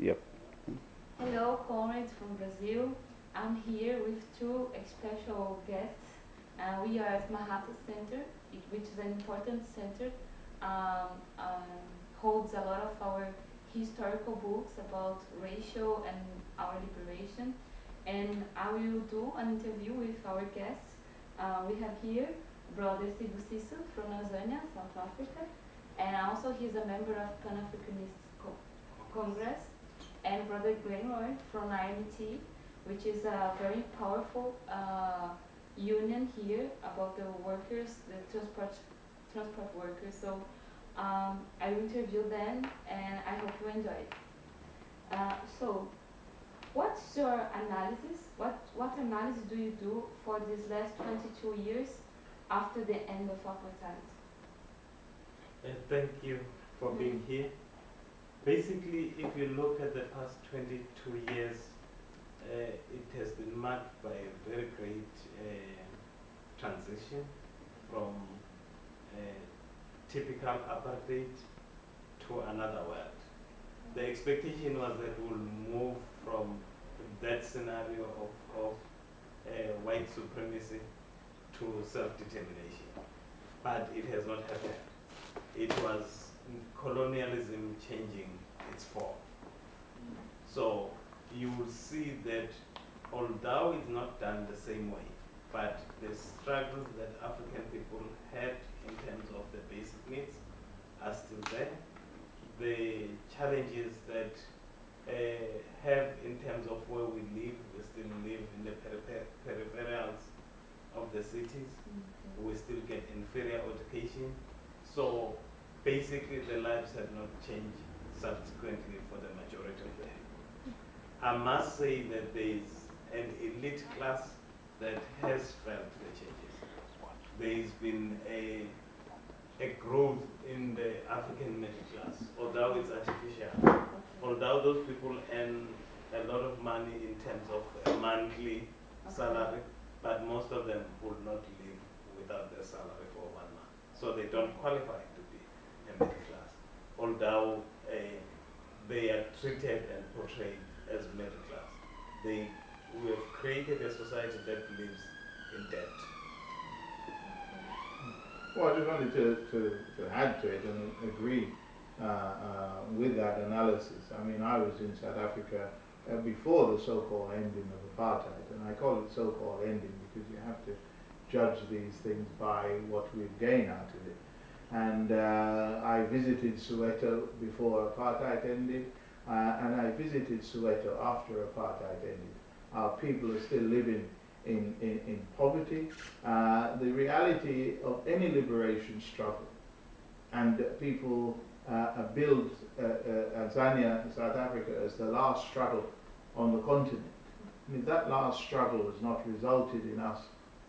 Yep. Hello, comrades from Brazil. I'm here with two special guests. We are at Mahata Center, which is an important center, um, um, holds a lot of our historical books about racial and our liberation. And I will do an interview with our guests. We have here brother Sbusiso from Tanzania, South Africa, and also he's a member of Pan-Africanist Congress, and Brother Glenroy from IMT, which is a very powerful union here about the workers, the transport workers. So I will interview them, and I hope you enjoy it. So, what's your analysis? What analysis do you do for these last 22 years after the end of apartheid? Thank you for being here. Basically, if you look at the past 22 years, it has been marked by a very great transition from typical apartheid to another world. The expectation was that we'll move from that scenario of white supremacy to self-determination, but it has not happened. It was colonialism changing its form. So you will see that although it's not done the same way, but the struggles that African people had in terms of the basic needs are still there. The challenges that have in terms of where we live, we still live in the peripherals of the cities. We still get inferior education. So basically the lives have not changed subsequently for the majority of them. I must say that there is an elite class that has felt the changes. There has been a growth in the African middle class, although it's artificial. Although those people earn a lot of money in terms of a monthly salary, but most of them will not live without their salary for 1 month. So they don't qualify to be a middle class, although they are treated and portrayed as middle class. We have created a society that lives in debt. Well, I just wanted to add to it and agree with that analysis. I mean, I was in South Africa before the so-called ending of apartheid, and I call it so-called ending because you have to judge these things by what we've gained out of it. And I visited Soweto before apartheid ended, and I visited Soweto after apartheid ended. Our people are still living in poverty. The reality of any liberation struggle, and people build Tanzania and South Africa as the last struggle on the continent. And if that last struggle has not resulted in us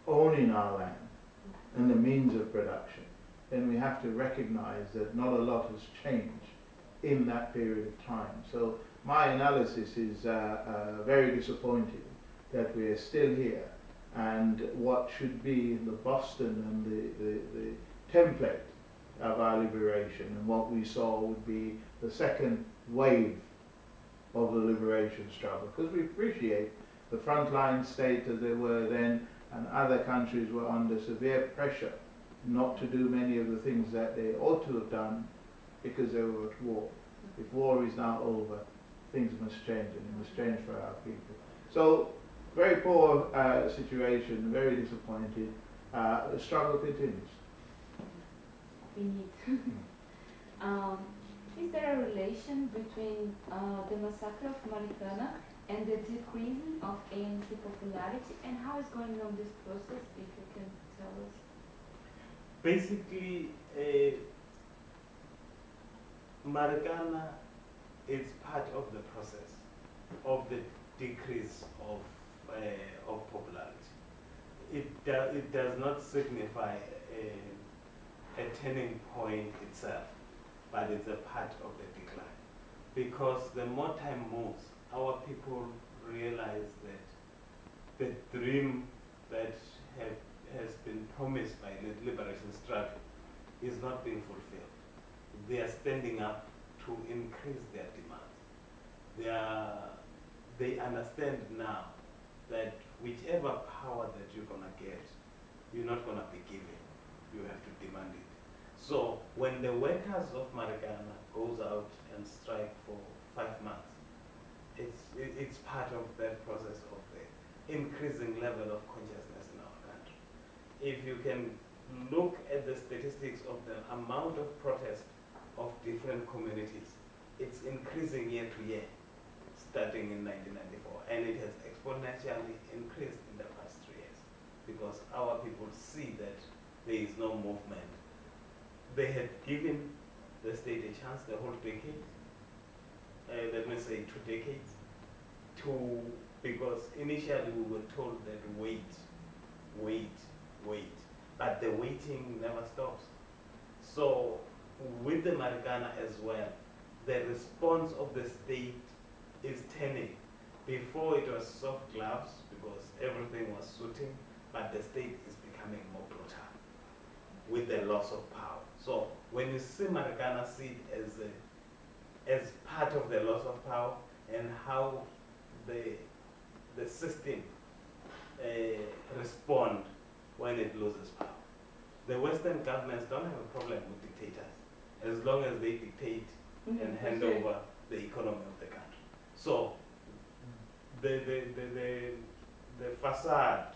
owning our land and the means of production, then we have to recognize that not a lot has changed in that period of time. So my analysis is very disappointing that we are still here, and what should be the Boston and the template of our liberation, and what we saw would be the second wave of the liberation struggle, because we appreciate the frontline state as they were then, and other countries were under severe pressure not to do many of the things that they ought to have done because they were at war. If war is now over, things must change, and it must change for our people. So, very poor situation, very disappointed. The struggle continues. We need. Is there a relation between the massacre of Marikana and the decreasing of ANC popularity, and how is going on this process, if you can tell us? Basically, Marikana is part of the process of the decrease of popularity. It does not signify a turning point itself, but it's a part of the decline. Because the more time moves, our people realize that the dream that has been promised by the liberation struggle is not being fulfilled. They are standing up to increase their demands. they understand now that whichever power that you're going to get, you're not going to be given. You have to demand it. So when the workers of Marikana goes out and strike for 5 months, it's part of that process of the increasing level of consciousness in our country. If you can look at the statistics of the amount of protest of different communities, it's increasing year to year, starting in 1994, and it has exponentially increased in the past 3 years because our people see that there is no movement. They had given the state a chance the whole decade, let me say 2 decades, because initially we were told that wait, but the waiting never stops. So with the Marikana as well, the response of the state is turning. Before it was soft gloves because everything was suiting, but the state is becoming more brutal with the loss of power. So when you see Marikana, see it as part of the loss of power and how the system respond when it loses power. The Western governments don't have a problem with dictators as long as they dictate and hand over the economy of the country. So the facade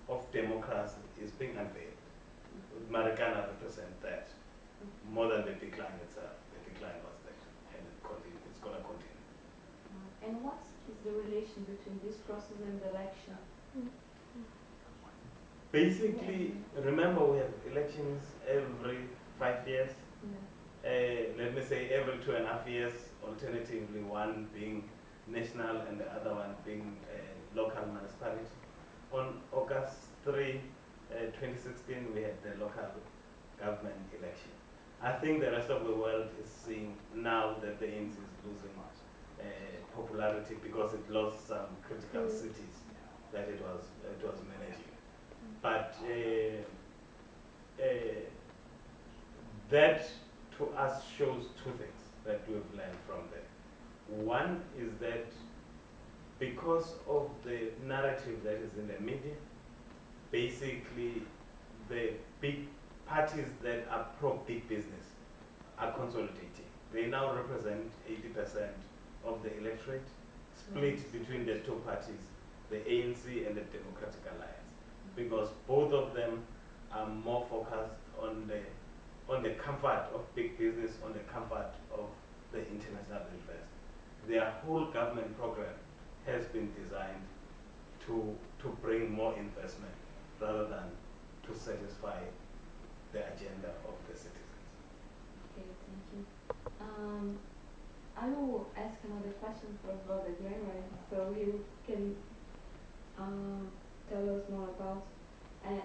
of democracy is being unveiled. Marikana represents that more than the decline itself. The decline was there, and it's going to continue. And what is the relation between this process and the election? Basically, remember we have elections every 5 years. Let me say every 2.5 years, alternatively one being national and the other one being local municipality. On August 3, 2016, we had the local government election. I think the rest of the world is seeing now that the ANC is losing popularity because it lost some critical cities that it was managing. But that to us shows 2 things that we've learned from there. One is that because of the narrative that is in the media, basically the big parties that are pro-big business are consolidating. They now represent 80% of the electorate, split between the 2 parties, the ANC and the Democratic Alliance, because both of them are more focused on the comfort of big business, on the comfort of the international investors. Their whole government program has been designed to bring more investment rather than to satisfy the agenda of the citizens. Okay, thank you. I will ask another question for Brother January, so he can tell us more about.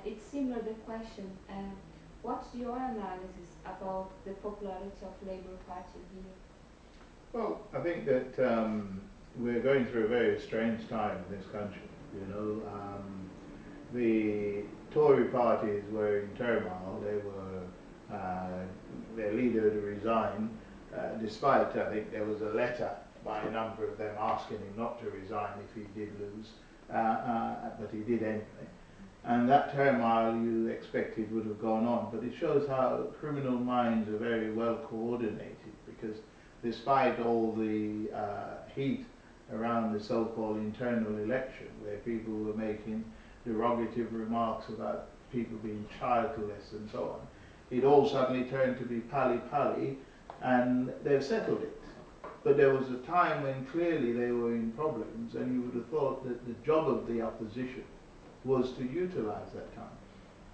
It's similar the question. What's your analysis about the popularity of Labour Party here? Well, I think that we're going through a very strange time in this country. You know, the Tory parties were in turmoil. They were their leader to resign, despite I think there was a letter by a number of them asking him not to resign if he did lose, but he did anyway. And that turmoil you expected would have gone on, but it shows how criminal minds are very well coordinated, because despite all the heat around the so-called internal election, where people were making derogative remarks about people being childless and so on, it all suddenly turned to be pally-pally, and they've settled it. But there was a time when clearly they were in problems, and you would have thought that the job of the opposition was to utilize that time.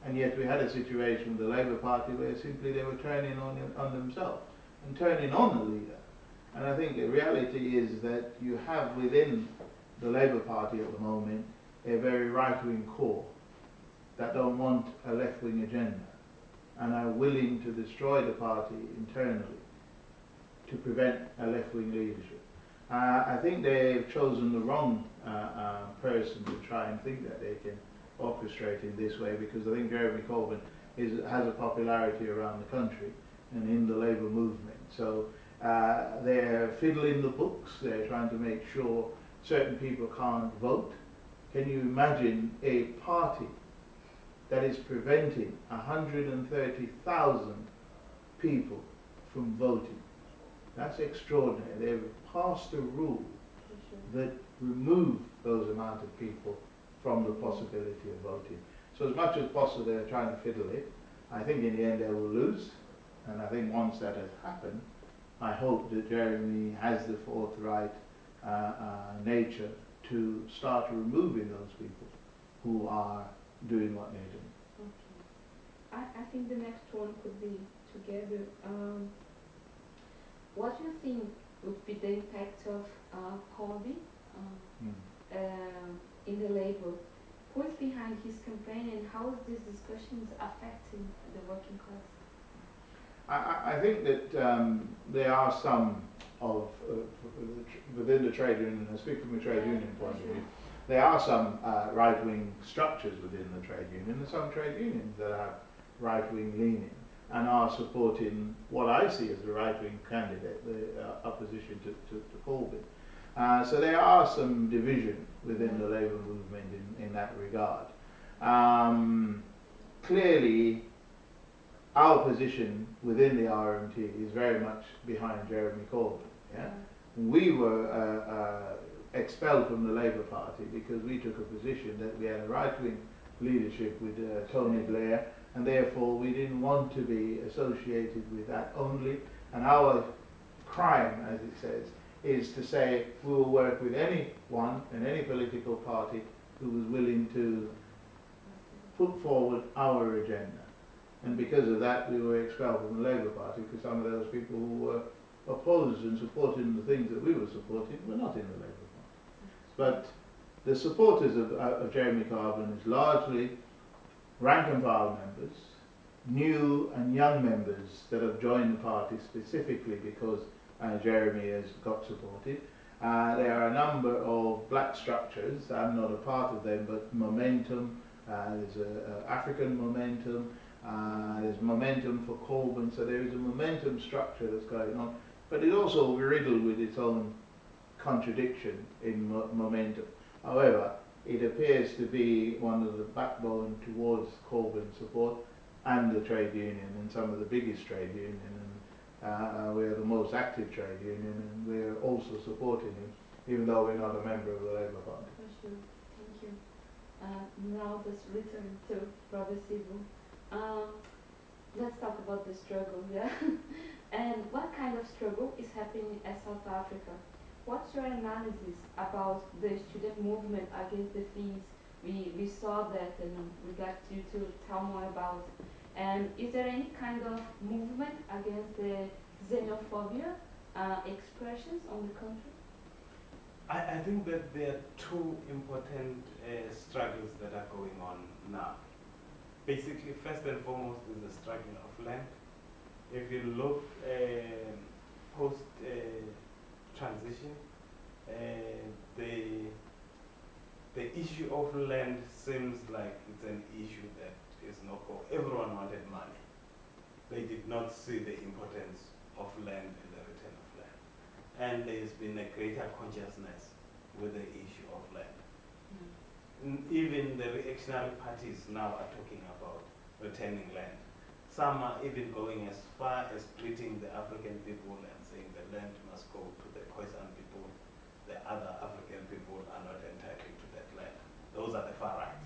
And yet we had a situation with the Labour Party where simply they were turning on themselves and turning on the leader. And I think the reality is that you have within the Labour Party at the moment a very right-wing core that don't want a left-wing agenda and are willing to destroy the party internally to prevent a left-wing leadership. I think they've chosen the wrong person to try and think that they can orchestrate in this way, because I think Jeremy Corbyn has a popularity around the country and in the Labour movement. So They're fiddling the books. They're trying to make sure certain people can't vote. Can you imagine a party that is preventing 130,000 people from voting? That's extraordinary. They've passed a rule that remove those amount of people from the possibility of voting. So as much as possible they're trying to fiddle it. I think in the end they will lose, and I think once that has happened, I hope that Jeremy has the forthright nature to start removing those people who are doing what they're doing. Okay. I think the next one could be together. What do you think would be the impact of Corbyn in the Labour? Who is behind his campaign, and how is these discussions affecting the working class? I think that there are some of, within the trade union, I speak from a trade union point of view, there are some right-wing structures within the trade union, and some trade unions that have right-wing leaning and are supporting what I see as the right-wing candidate, the opposition to Corbyn. So there are some division within the Labour movement in that regard. Clearly, our position within the RMT is very much behind Jeremy Corbyn. Yeah? We were expelled from the Labour Party because we took a position that we had a right-wing leadership with Tony Blair, and therefore we didn't want to be associated with that only. And our crime, as it says, is to say we will work with anyone and any political party who was willing to put forward our agenda. And because of that, we were expelled from the Labour Party, because some of those people who were opposed and supporting the things that we were supporting were not in the Labour Party. But the supporters of Jeremy Corbyn is largely rank and file members, new and young members that have joined the party specifically because Jeremy has got supported. There are a number of black structures. I'm not a part of them, but Momentum, there's an African Momentum, there's Momentum for Corbyn, so there is a momentum structure that's going on, but it's also riddled with its own contradiction in Momentum. However, it appears to be one of the backbone towards Corbyn support and the trade union, and some of the biggest trade union, and we're the most active trade union, and we're also supporting him, even though we're not a member of the Labour Party. For sure. Thank you. Now let's return to Brother Sibu. Let's talk about the struggle, yeah? And what kind of struggle is happening in South Africa? What's your analysis about the student movement against the fees? We saw that and we got you to tell more about. And is there any kind of movement against the xenophobia expressions on the country? I think that there are two important struggles that are going on now. Basically, first and foremost is the struggle of land. If you look post transition, the issue of land seems like it's an issue that is not for everyone wanted money. They did not see the importance of land and the return of land. And there's been a greater consciousness with the issue of land. Even the reactionary parties now are talking about returning land. Some are even going as far as splitting the African people and saying the land must go to the Khoisan people. The other African people are not entitled to that land. Those are the far right.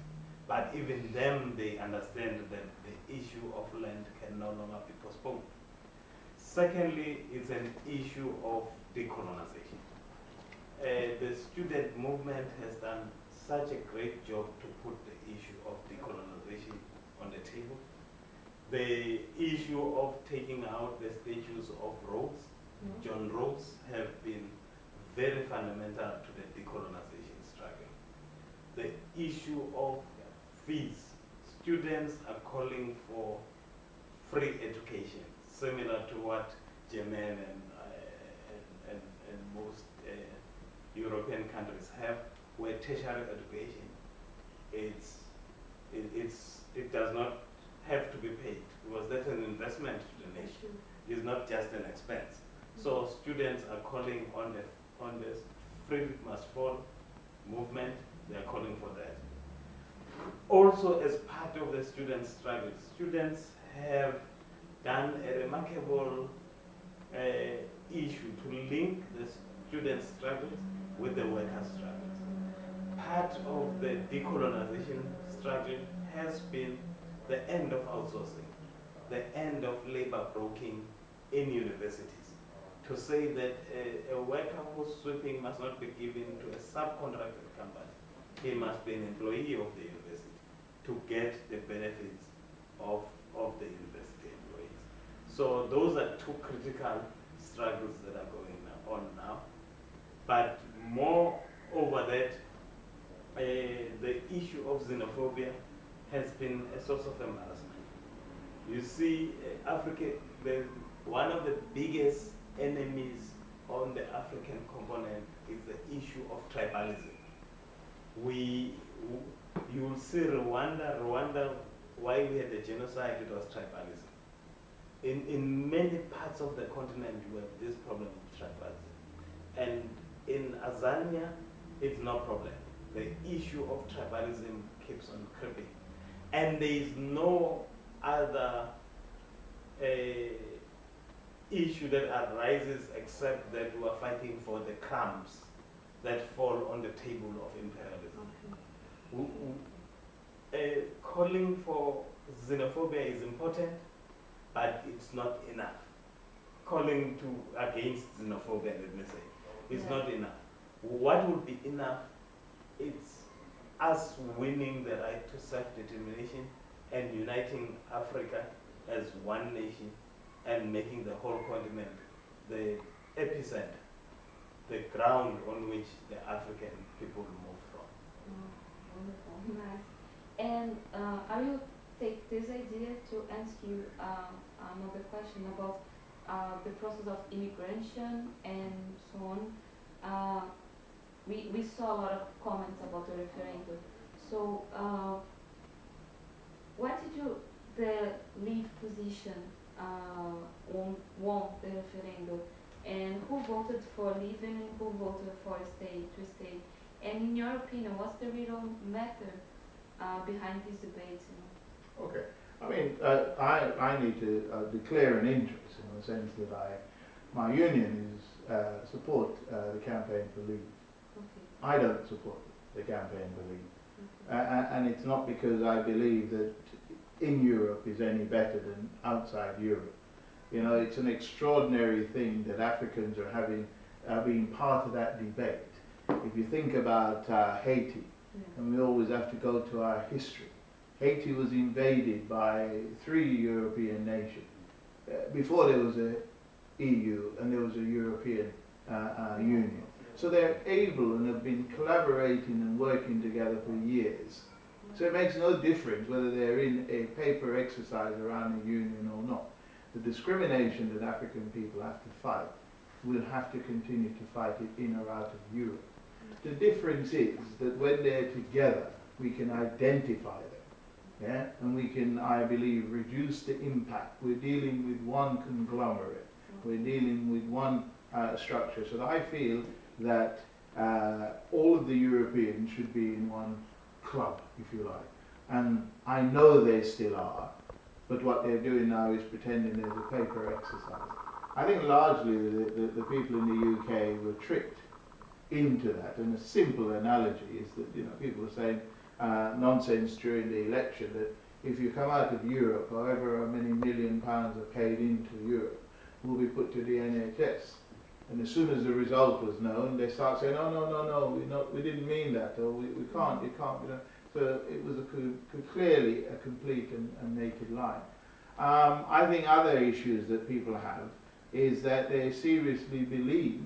But even them, they understand that the issue of land can no longer be postponed. Secondly, it's an issue of decolonization. The student movement has done such a great job to put the issue of decolonization on the table. The issue of taking out the statues of Rhodes, John Rhodes, have been very fundamental to the decolonization struggle. The issue of fees. Students are calling for free education, similar to what German and most European countries have, where tertiary education it does not have to be paid, because that's an investment to the nation. It's not just an expense. So students are calling on the Free Must Fall movement. They are calling for that. Also, as part of the student struggle, students have done a remarkable issue to link the student struggles with the workers' struggles. Part of the decolonization struggle has been the end of outsourcing, the end of labor broking in universities. To say that a worker who's sweeping must not be given to a subcontracted company. He must be an employee of the university to get the benefits of the university employees. So those are two critical struggles that are going on now. But more over that, the issue of xenophobia has been a source of embarrassment. You see, Africa, one of the biggest enemies on the African component is the issue of tribalism. You will see Rwanda, why we had the genocide, it was tribalism. In many parts of the continent, you have this problem of tribalism. And in Azania, it's no problem. The issue of tribalism keeps on creeping. And there is no other issue that arises except that we are fighting for the crumbs that fall on the table of imperialism. Calling for xenophobia is important, but it's not enough. Calling against xenophobia, let me say, is not enough. What would be enough? It's us winning the right to self-determination and uniting Africa as one nation and making the whole continent the epicenter, the ground on which the African people move from. Wonderful, nice. And I will take this idea to ask you another question about the process of immigration and so on. We saw a lot of comments about the referendum. So what did the Leave position won the referendum? And who voted for leaving and who voted for to stay? And in your opinion, what's the real matter behind these debates? Okay. I mean, I need to declare an interest in the sense that my union is support the campaign for leave. Okay. I don't support the campaign for leave. And it's not because I believe that in Europe is any better than outside Europe. You know, it's an extraordinary thing that Africans are being part of that debate. If you think about Haiti, and we always have to go to our history. Haiti was invaded by 3 European nations. Before there was a EU and there was a European Union. So they're able and have been collaborating and working together for years. So it makes no difference whether they're in a paper exercise around the union or not. The discrimination that African people have to fight, will have to continue to fight it in or out of Europe. The difference is that when they're together, we can identify them, yeah? And we can, I believe, reduce the impact. We're dealing with one conglomerate. We're dealing with one structure. So I feel that all of the Europeans should be in one club, if you like. And I know they still are, but what they're doing now is pretending there's a paper exercise. I think largely the people in the UK were tricked into that, and a simple analogy is that, you know, people were saying nonsense during the election that if you come out of Europe, however many £1 million are paid into Europe will be put to the NHS. And as soon as the result was known, they start saying, "Oh no, we didn't mean that, or we can't, it can't be done." So it was clearly a complete and naked lie. I think other issues that people have is that they seriously believe,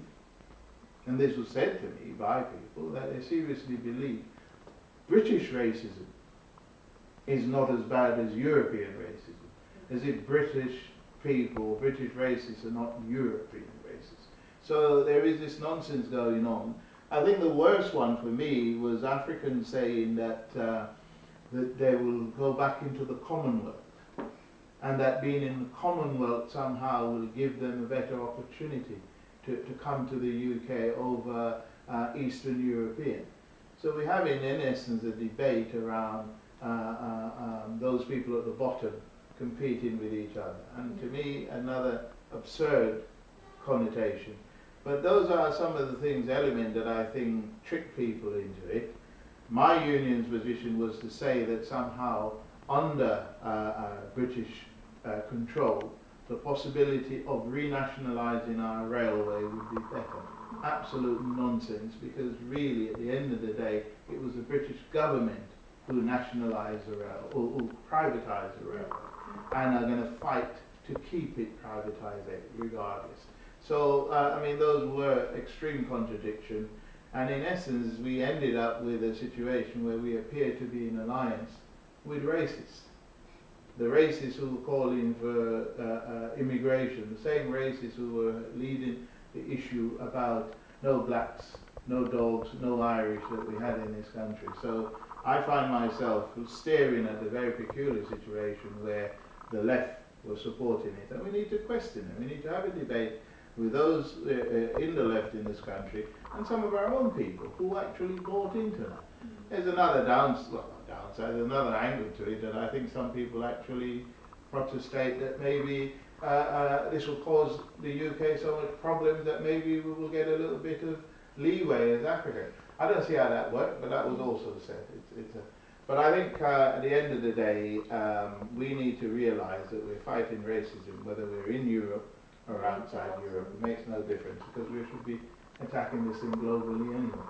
and this was said to me by people, that they seriously believe British racism is not as bad as European racism, as if British people, British racists are not European racists. So there is this nonsense going on. I think the worst one for me was Africans saying that that they will go back into the Commonwealth. and that being in the Commonwealth somehow will give them a better opportunity to come to the UK over Eastern European. So we're having, in essence, a debate around those people at the bottom competing with each other. And to me, another absurd connotation. But those are some of the things, element that I think trick people into it. My union's position was to say that somehow under British control, the possibility of renationalising our railway would be better. Absolute nonsense, because really at the end of the day it was the British government who nationalised the rail, or who privatised the railway, and are going to fight to keep it privatised regardless. So I mean, those were extreme contradictions, and in essence we ended up with a situation where we appear to be in alliance with racists. The racists who were calling for immigration, the same racists who were leading the issue about no blacks, no dogs, no Irish that we had in this country. So I find myself staring at a very peculiar situation where the left was supporting it, and we need to question it. We need to have a debate with those in the left in this country and some of our own people who actually bought into that. There's another downside, another angle to it, that I think some people actually protestate that maybe this will cause the UK so much problems that maybe we will get a little bit of leeway as Africa. I don't see how that worked, but that was also said. But I think at the end of the day, we need to realise that we're fighting racism, whether we're in Europe or outside Europe. It makes no difference, because we should be attacking this thing globally anyway.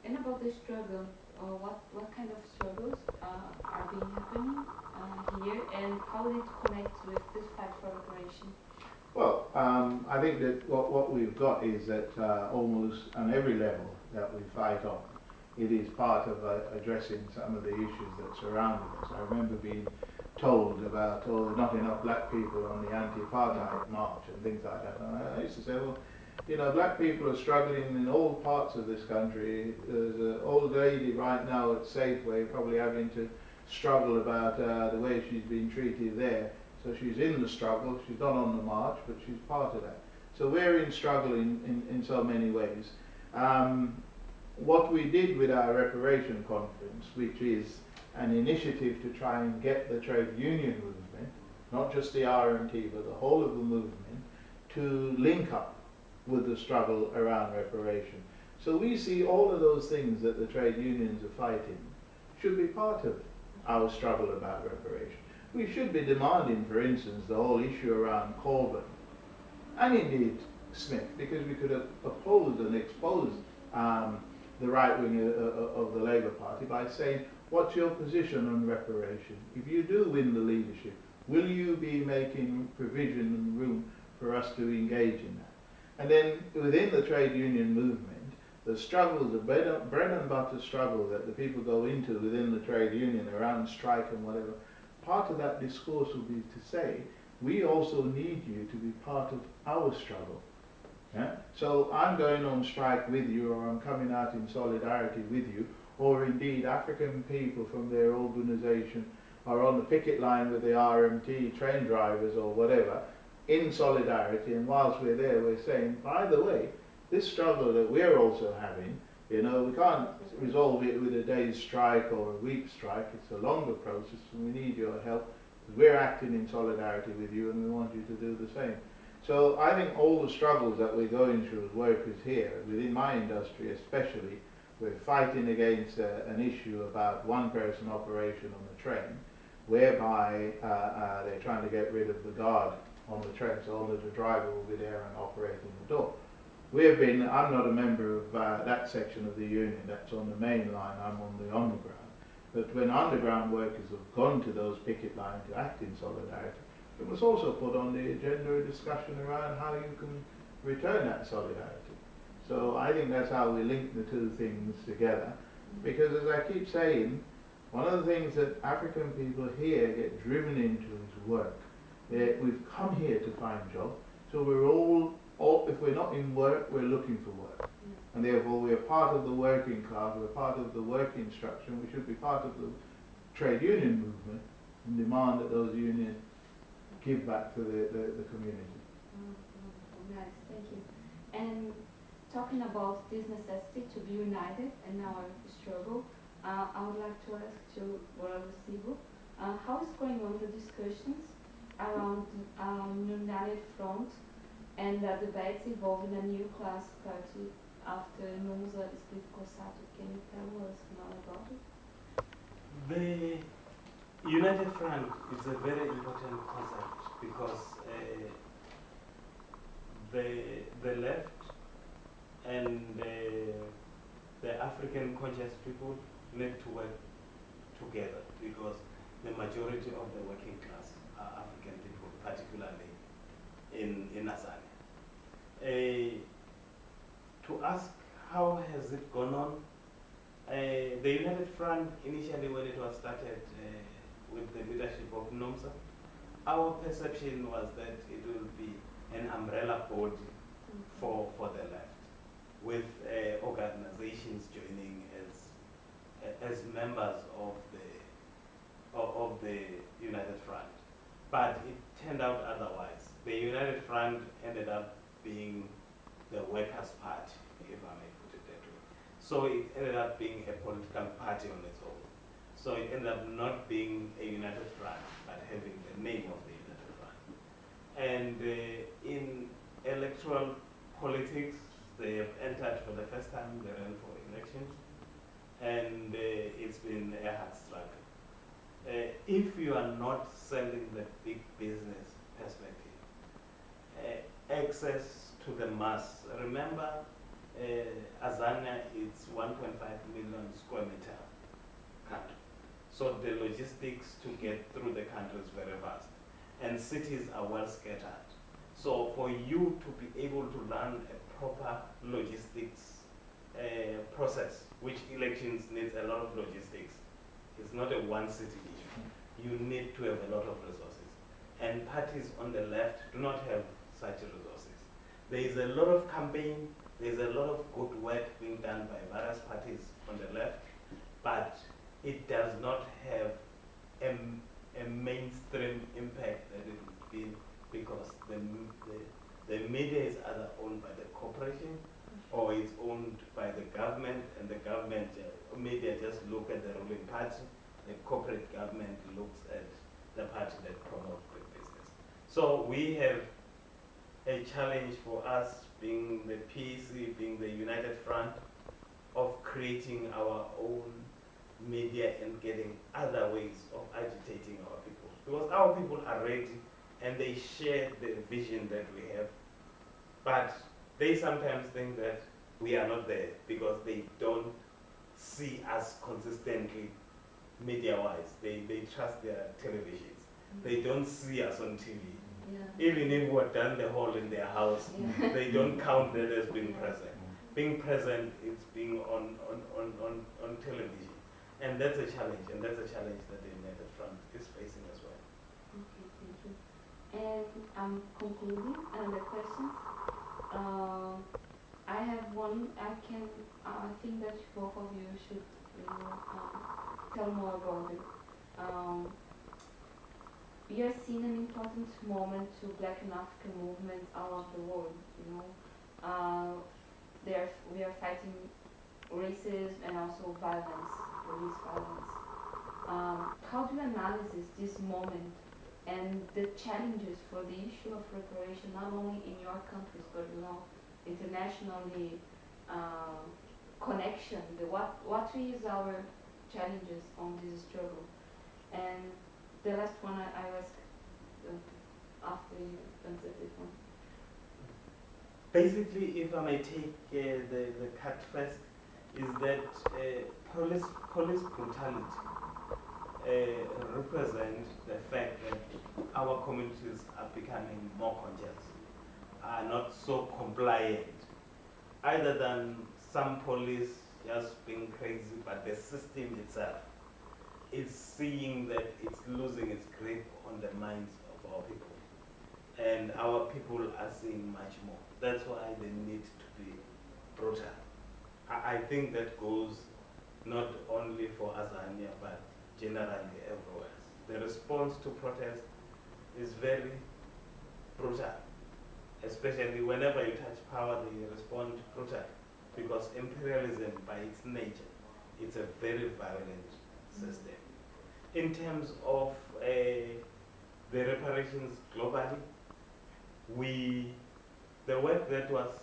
And about the struggle, what kind of struggles are being happening here, and how did it connect with this fight for reparation? Well, I think that what we've got is that almost on every level that we fight on, it is part of addressing some of the issues that surround us. I remember being told about, oh, there's not enough black people on the anti-apartheid march and things like that. And I used to say, well, you know, black people are struggling in all parts of this country. There's an old lady right now at Safeway probably having to struggle about the way she's been treated there. So she's in the struggle, she's not on the march, but she's part of that. So we're in struggle in so many ways. What we did with our reparation conference, which is an initiative to try and get the trade union movement, not just the RMT, but the whole of the movement, to link up with the struggle around reparation. So we see all of those things that the trade unions are fighting should be part of our struggle about reparation. We should be demanding, for instance, the whole issue around Corbyn, and indeed Smith, because we could have opposed and exposed the right wing of the Labour Party by saying, what's your position on reparation? If you do win the leadership, will you be making provision and room for us to engage in that? And then within the trade union movement, the struggle, the bread and butter struggle that the people go into within the trade union around strike and whatever, part of that discourse will be to say, we also need you to be part of our struggle. Yeah? So I'm going on strike with you, or I'm coming out in solidarity with you, or indeed African people from their organisation are on the picket line with the RMT train drivers or whatever, in solidarity, and whilst we're there we're saying, by the way, this struggle that we're also having, you know, we can't resolve it with a day's strike or a week's strike, it's a longer process and we need your help. We're acting in solidarity with you and we want you to do the same. So I think all the struggles that we're going through as workers here, within my industry especially, we're fighting against an issue about one-person operation on the train, whereby they're trying to get rid of the guard on the train, so only the driver will be there and operating the door. I'm not a member of that section of the union, that's on the main line, I'm on the underground. But when underground workers have gone to those picket lines to act in solidarity, it was also put on the agenda a discussion around how you can return that solidarity. So I think that's how we link the two things together. Because as I keep saying, one of the things that African people here get driven into is work. We've come here to find jobs, so we're all, if we're not in work, we're looking for work. And therefore we're part of the working class, we're part of the working structure, and we should be part of the trade union movement and demand that those unions give back to the community. Nice, thank you. And talking about this necessity to be united in our struggle, I would like to ask to Sbusiso, how is going on the discussions around united front and the debates involving a new class party after Numuza split Kosato? Can you tell us more about it? The United Front is a very important concept because the left and the African conscious people need to work together because the majority of the working class are African people, particularly in Azania. To ask how has it gone on, the United Front initially when it was started with the leadership of NOMSA, our perception was that it will be an umbrella body for the left, with organizations joining as members of the United Front. But it turned out otherwise. The United Front ended up being the Workers' Party, if I may put it that way. So it ended up being a political party on its own. So it ended up not being a United Front, but having the name of the United Front. And in electoral politics, they have entered for the first time, they ran for elections, and it's been a hard struggle. If you are not selling the big business perspective, access to the mass, remember Azania is 1.5 million square meter country. So the logistics to get through the country is very vast. And cities are well scattered. So for you to be able to run a proper logistics process, which elections needs a lot of logistics, it's not a one city issue. You need to have a lot of resources. And parties on the left do not have such resources. There is a lot of campaign, there is a lot of good work being done by various parties on the left, but it does not have a mainstream impact that it would be because the media is either owned by the corporation or it's owned by the government, and the government media just look at the ruling party. The corporate government looks at the party that promotes the business. So we have a challenge for us, being the PEC, being the United Front, of creating our own media and getting other ways of agitating our people. Because our people are ready and they share the vision that we have, but they sometimes think that we are not there because they don't see us consistently media-wise. They trust their televisions. They don't see us on TV. Yeah. Even if we're done the hall in their house, yeah, they don't count that as being present. Being present is being on television. And that's a challenge, and that's a challenge that the United Front is facing as well. Okay, thank you. And I'm concluding the questions. I have one. I think that both of you should tell more about it. We are seeing an important moment to Black and African movements all over the world. We are fighting racism and also violence, police violence. How do you analyze this moment and the challenges for the issue of reparation, not only in your countries, but internationally, connection? What is our challenges on this struggle? And the last one I ask after you answer this one. Basically, if I may take the cut first, is that police brutality represents the fact that our communities are becoming more conscious, are not so compliant, either than some police just being crazy, but the system itself is seeing that it's losing its grip on the minds of our people. And our people are seeing much more. That's why they need to be brutal. I think that goes not only for Azania, but generally everywhere. The response to protest is very brutal, especially whenever you touch power, they respond brutally, because imperialism by its nature, it's a very violent system. In terms of the reparations globally, the work that was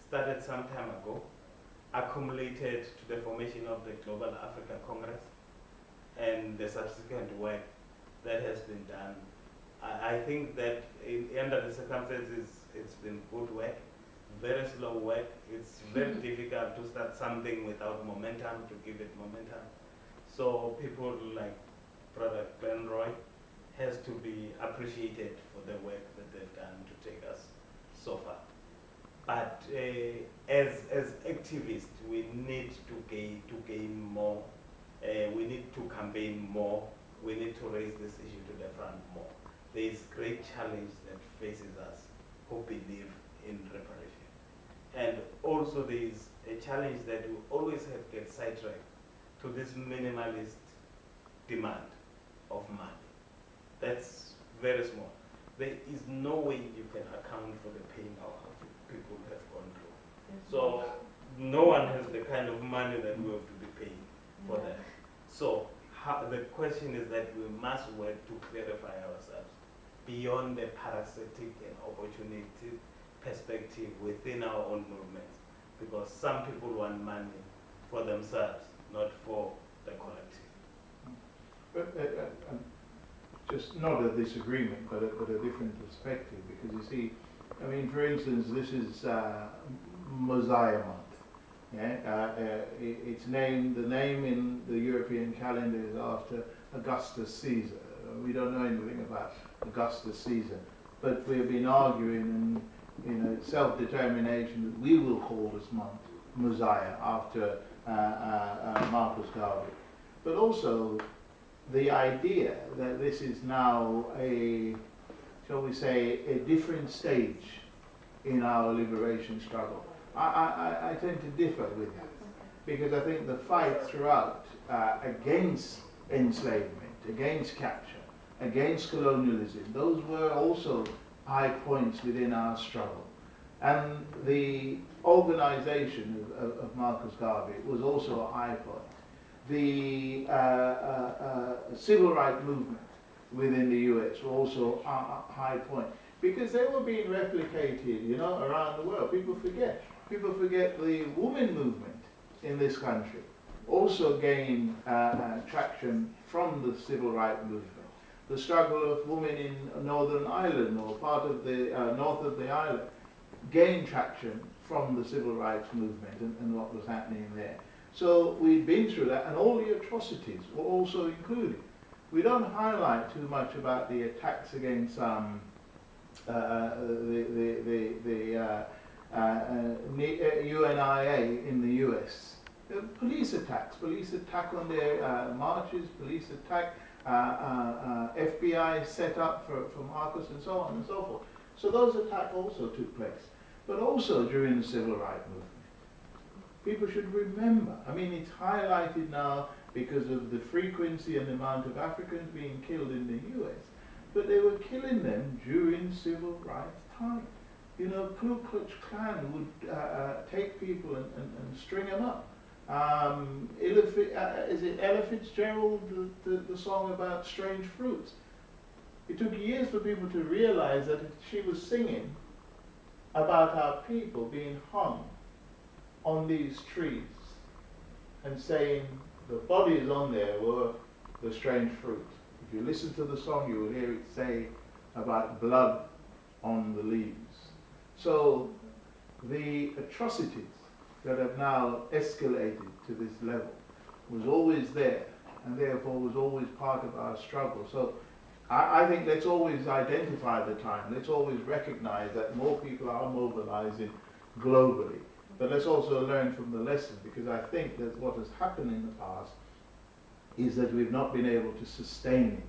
started some time ago accumulated to the formation of the Global Africa Congress and the subsequent work that has been done. I think that under the circumstances, it's been good work, very slow work. It's very difficult to start something without momentum, to give it momentum. So people like Brother Glenroy has to be appreciated for the work that they've done to take us so far. But as activists, we need to gain more. We need to campaign more. We need to raise this issue to the front more. There is great challenge that faces us who believe in reparation. And also there is a challenge that we always have to get sidetracked to this minimalist demand of money. That's very small. There is no way you can account for the pain our people have gone through. So no one has the kind of money that we have to be paying for that. So the question is that we must work to clarify ourselves beyond the parasitic and opportunity perspective within our own movements, because some people want money for themselves, not for the collective. But just not a disagreement, but a different perspective, because you see, I mean, for instance, this is Mosiah Month. Yeah? It's named, the name in the European calendar is after Augustus Caesar. We don't know anything about Augustus Caesar, but we've been arguing in self-determination that we will call this month Mosiah after Marcus Garvey. But also the idea that this is now a, shall we say, a different stage in our liberation struggle. I tend to differ with that, because I think the fight throughout against enslavement, against capture, against colonialism, those were also high points within our struggle. And the organization of Marcus Garvey was also a high point. The civil rights movement within the US were also a high point, because they were being replicated, you know, around the world. People forget the women movement in this country also gained traction from the civil rights movement. The struggle of women in Northern Ireland, or part of the north of the island, gained traction from the civil rights movement and what was happening there. So we've been through that, and all the atrocities were also included. We don't highlight too much about the attacks against UNIA in the US. Police attacks on their marches, police attack, FBI set up for Marcus, and so on and so forth. So those attacks also took place. But also during the civil rights movement. People should remember, I mean, it's highlighted now because of the frequency and the amount of Africans being killed in the US, but they were killing them during civil rights time. You know, Ku Klux Klan would take people and string them up. Is it Ella Fitzgerald, the song about strange fruits? It took years for people to realize that she was singing about our people being hung on these trees and saying the bodies on there were the strange fruit. If you listen to the song, you will hear it say about blood on the leaves. So the atrocities that have now escalated to this level was always there, and therefore was always part of our struggle. So I think let's always identify the time. Let's always recognize that more people are mobilizing globally. But let's also learn from the lesson, because I think that what has happened in the past is that we've not been able to sustain it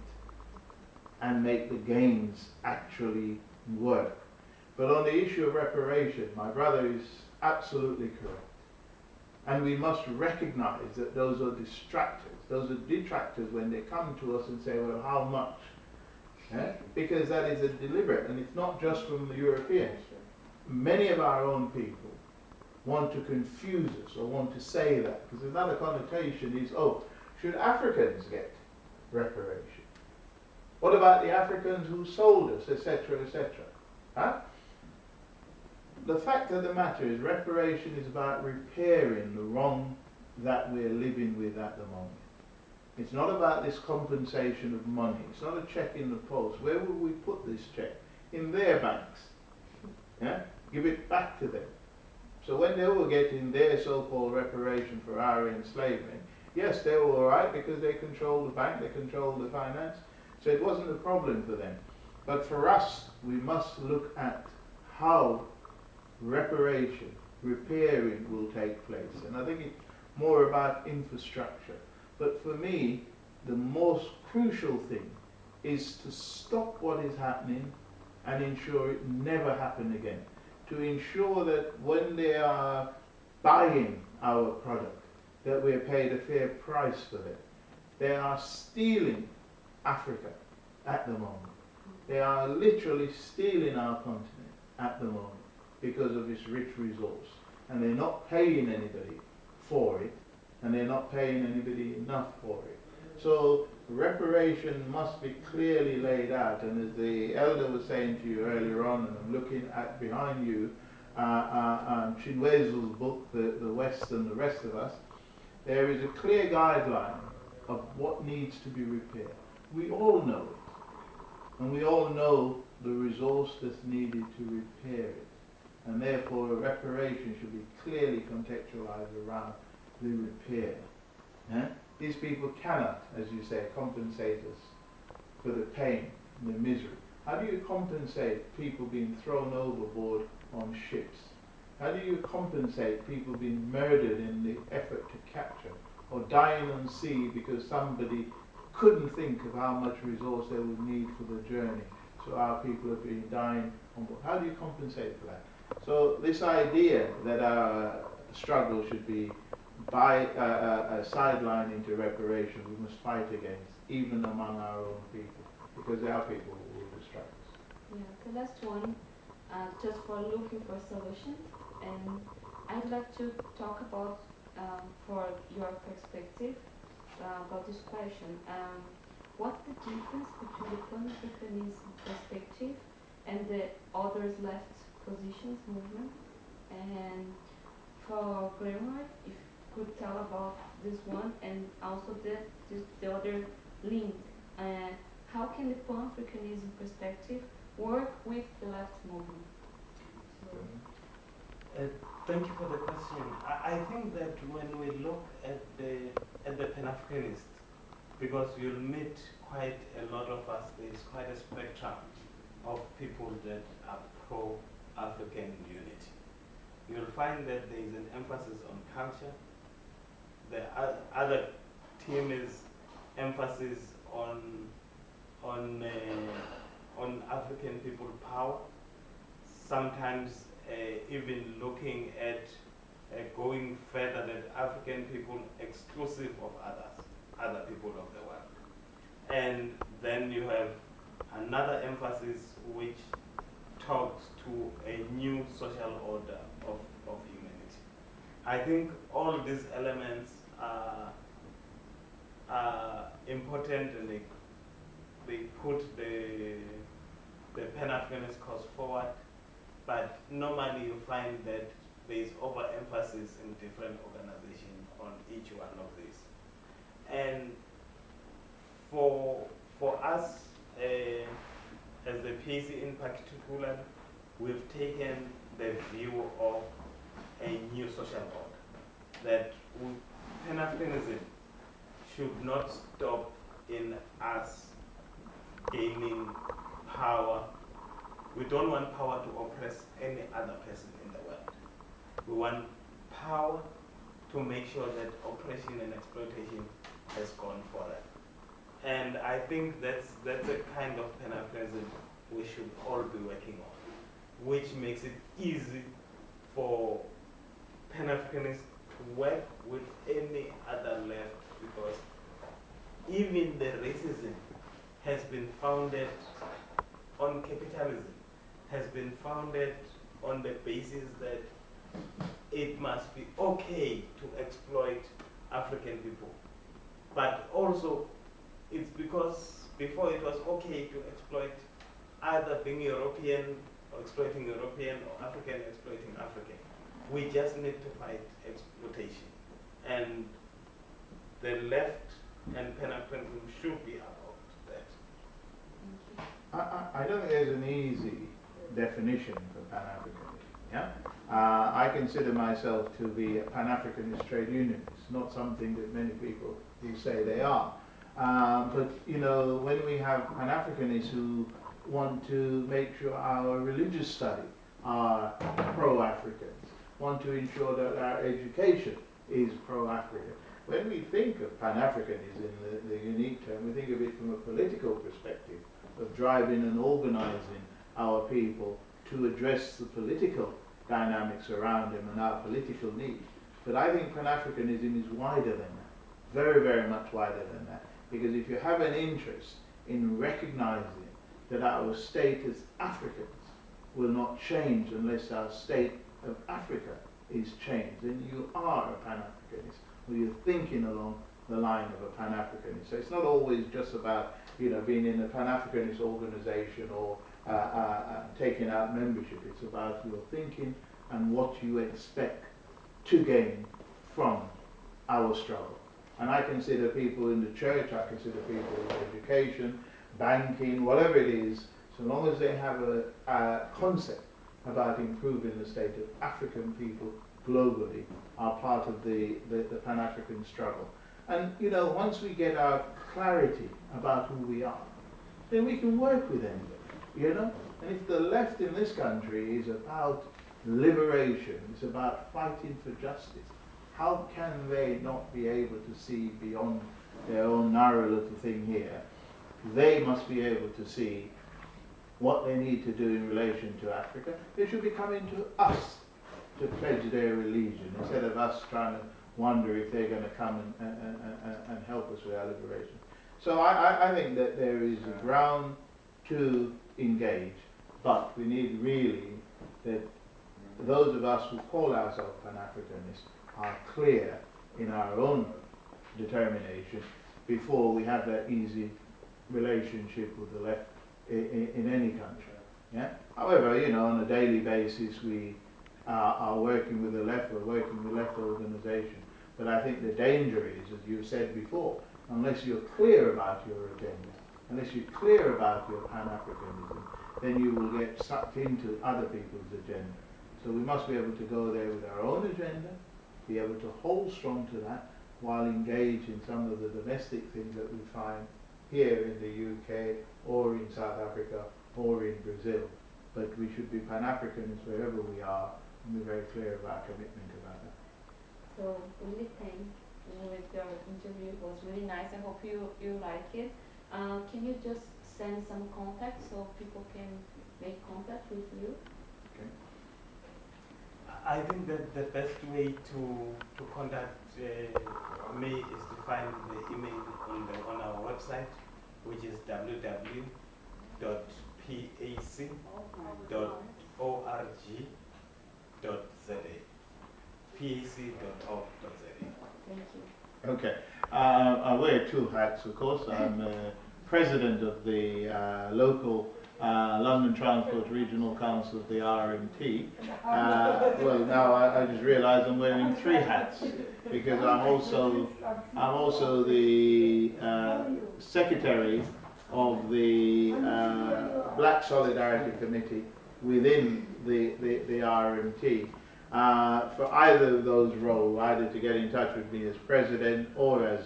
and make the gains actually work. But on the issue of reparation, my brother is absolutely correct. And we must recognize that those are distractors. Those are detractors when they come to us and say, well, how much? Because that is a deliberate, and it's not just from the Europeans. Many of our own people want to confuse us or want to say that, because another connotation is, oh, should Africans get reparation? What about the Africans who sold us, etc., etc.? Huh? The fact of the matter is reparation is about repairing the wrong that we're living with at the moment. It's not about this compensation of money. It's not a check in the post. Where will we put this check? In their banks. Yeah? Give it back to them. So when they were getting their so-called reparation for our enslavement, yes, they were all right because they controlled the bank, they controlled the finance. So it wasn't a problem for them. But for us, we must look at how reparation, repairing will take place. And I think it's more about infrastructure. But for me, the most crucial thing is to stop what is happening and ensure it never happen again. To ensure that when they are buying our product, that we are paid a fair price for it. They are stealing Africa at the moment. They are literally stealing our continent at the moment because of its rich resource. And they're not paying anybody for it, and they're not paying anybody enough for it. So reparation must be clearly laid out. And as the elder was saying to you earlier on, and I'm looking at behind you, Chinwezu's book, the West and the Rest of Us, there is a clear guideline of what needs to be repaired. We all know it. And we all know the resource that's needed to repair it. And therefore a reparation should be clearly contextualized around the repair. These people cannot, as you say, compensate us for the pain and the misery. How do you compensate people being thrown overboard on ships? How do you compensate people being murdered in the effort to capture, or dying on sea because somebody couldn't think of how much resource they would need for the journey? So our people have been dying on board. How do you compensate for that? So this idea that our struggle should be by a sideline into reparation, we must fight against, even among our own people, because there are people who will distract us. Yeah, the last one, just for looking for solutions, and I'd like to talk about, for your perspective, about this question. What's the difference between the Pan-Africanism perspective and the others left positions movement? And for Graham, if you could tell about this one and also the other link, how can the Pan-Africanism perspective work with the left movement? Thank you for the question. I think that when we look at the Pan-Africanist, because you'll meet quite a lot of us, there's quite a spectrum of people that are pro-African unity. You'll find that there is an emphasis on culture. The other team is emphasis on African people power. Sometimes even looking at going further, that African people exclusive of other people of the world. And then you have another emphasis which talks to a new social order of humanity. I think all these elements are important, and they put the Pan-Africanist cause forward, but normally you find that there is overemphasis in different organizations on each one of these. And for us, as the PC in particular, we've taken the view of a new social order, that Pan-Africanism should not stop in us gaining power. We don't want power to oppress any other person in the world. We want power to make sure that oppression and exploitation has gone forward. And I think that's a kind of Pan-Africanism we should all be working on, which makes it easy for Pan-Africanists work with any other left, because even the racism has been founded on capitalism, has been founded on the basis that it must be okay to exploit African people. But also, it's because before it was okay to exploit either being European or exploiting European or African exploiting African. We just need to fight exploitation. And the left and Pan-Africanism should be about that. I don't think there's an easy definition for Pan-Africanism. Yeah? I consider myself to be a Pan-Africanist trade unionist, not something that many people will say they are. But you know, when we have Pan-Africanists who want to make sure our religious study are pro-Africans, want to ensure that our education is pro-African. When we think of Pan-Africanism, the unique term, we think of it from a political perspective, of driving and organizing our people to address the political dynamics around them and our political needs. But I think Pan-Africanism is wider than that, very, very much wider than that. Because if you have an interest in recognizing that our state as Africans will not change unless our state of Africa is changed, then you are a Pan-Africanist, or you're thinking along the line of a Pan-Africanist. So it's not always just about, you know, being in a Pan-Africanist organization or taking out membership. It's about your thinking and what you expect to gain from our struggle. And I consider people in the church, I consider people in education, banking, whatever it is, so long as they have a concept about improving the state of African people globally, are part of the Pan-African struggle. And you know, once we get our clarity about who we are, then we can work with anybody, you know? And if the left in this country is about liberation, it's about fighting for justice, how can they not be able to see beyond their own narrow little thing here? They must be able to see what they need to do in relation to Africa. They should be coming to us to pledge their allegiance, instead of us trying to wonder if they're going to come and help us with our liberation. So I think that there is a ground to engage, but we need really that those of us who call ourselves Pan-Africanists are clear in our own determination before we have that easy relationship with the left in any country. Yeah? However, you know, on a daily basis we are working with the left, we're working with the left organization. But I think the danger is, as you said before, unless you're clear about your agenda, unless you're clear about your Pan-Africanism, then you will get sucked into other people's agenda. So we must be able to go there with our own agenda, be able to hold strong to that, while engaged in some of the domestic things that we find here in the UK, or in South Africa, or in Brazil. But we should be Pan-Africans wherever we are, and be very clear about our commitment about that. So really thank you with your interview. It was really nice. I hope you like it. Can you just send some contact so people can make contact with you? Okay. I think that the best way to contact me is to find the email on our website, which is www.pac.org.za. pac.org.za. Thank you. Okay. I wear two hats, of course. I'm president of the local London Transport Regional Council of the RMT. Well, now I just realised I'm wearing three hats because I'm also the secretary of the Black Solidarity Committee within the RMT. For either of those roles, either to get in touch with me as president or as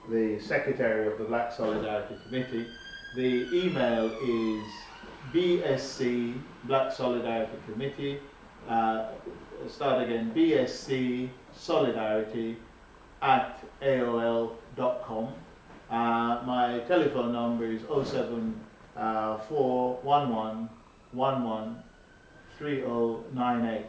the secretary of the Black Solidarity Committee, the email is BSC Black Solidarity Committee. Start again, BSC Solidarity @AOL.com. My telephone number is 07411113098.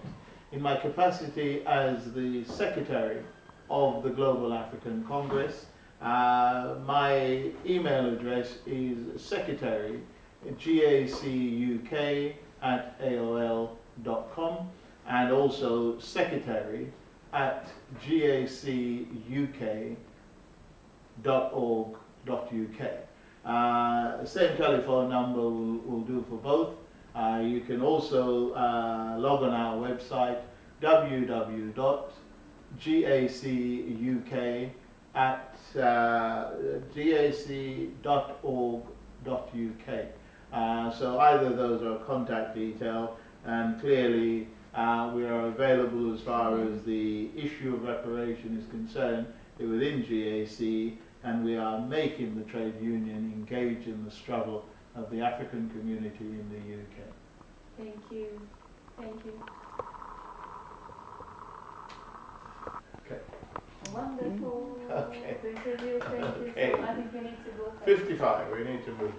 in my capacity as the Secretary of the Global African Congress. My email address is secretary, gacuk@aol.com, and also secretary@gacuk.org.uk. Same telephone number will do for both. You can also log on our website www.gacuk@gac.org.uk. So either of those are contact detail, and clearly we are available as far as the issue of reparation is concerned within GAC, and we are making the trade union engage in the struggle of the African community in the UK. Thank you. Thank you. Okay. Wonderful. Okay. Thank you. Thank you. Okay. So I think we need to go. 55, we need to move.